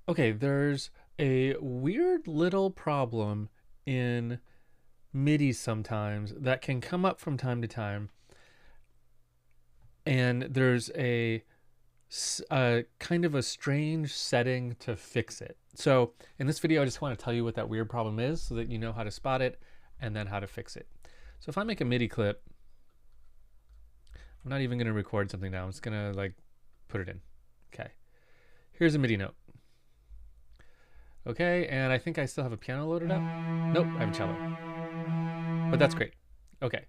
Okay, there's a weird little problem in MIDI sometimes that can come up from time to time, and there's a kind of a strange setting to fix it. So in this video, I just want to tell you what that weird problem is so that you know how to spot it and then how to fix it. So if I make a MIDI clip, I'm not even going to record something now. I'm just going to like put it in. Okay. Here's a MIDI note. Okay, and I think I still have a piano loaded up. Nope, I have a cello. But that's great. Okay,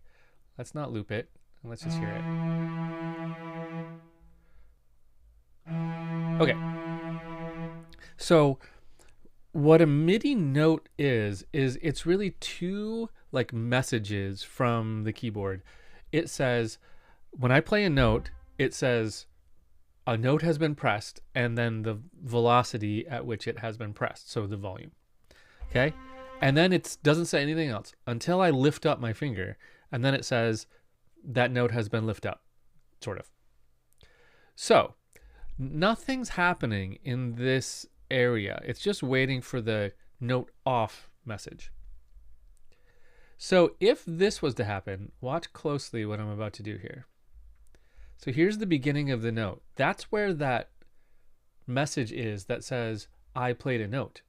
let's not loop it. Let's just hear it. Okay. So what a MIDI note is it's really two like messages from the keyboard. It says, when I play a note, it says a note has been pressed and then the velocity at which it has been pressed, so the volume. Okay? And then it doesn't say anything else until I lift up my finger, and then it says that note has been lifted up, sort of. So nothing's happening in this area. It's just waiting for the note off message. So if this was to happen, watch closely what I'm about to do here. So here's the beginning of the note. That's where that message is that says, I played a note.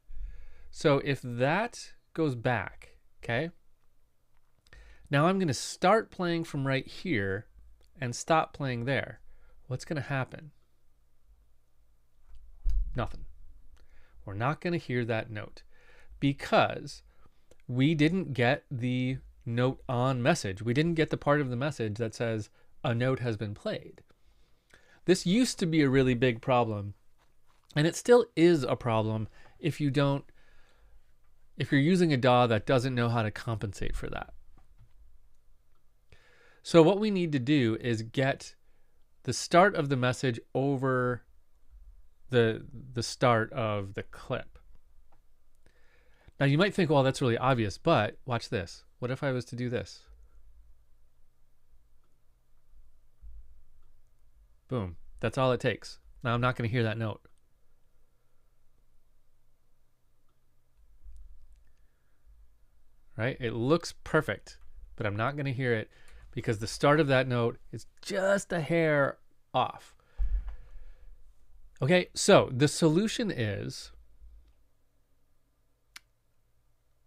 So if that goes back, okay, now I'm going to start playing from right here and stop playing there. What's going to happen? Nothing. We're not going to hear that note because we didn't get the note on message. We didn't get the part of the message that says a note has been played. This used to be a really big problem, and it still is a problem if you're using a DAW that doesn't know how to compensate for that. So what we need to do is get the start of the message over the start of the clip. Now you might think, well, that's really obvious, but watch this. What if I was to do this? Boom. That's all it takes. Now I'm not going to hear that note. Right? It looks perfect, but I'm not going to hear it because the start of that note is just a hair off. Okay, so the solution is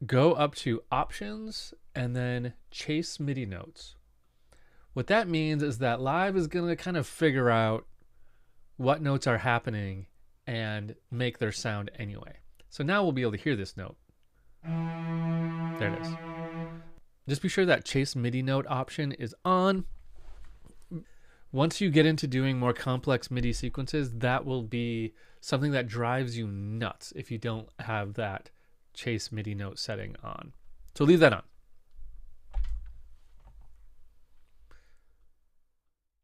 go up to Options and then Chase MIDI Notes. What that means is that Live is going to kind of figure out what notes are happening and make their sound anyway. So now we'll be able to hear this note. There it is. Just be sure that Chase MIDI Note option is on. Once you get into doing more complex MIDI sequences, that will be something that drives you nuts if you don't have that Chase MIDI Note setting on. So leave that on.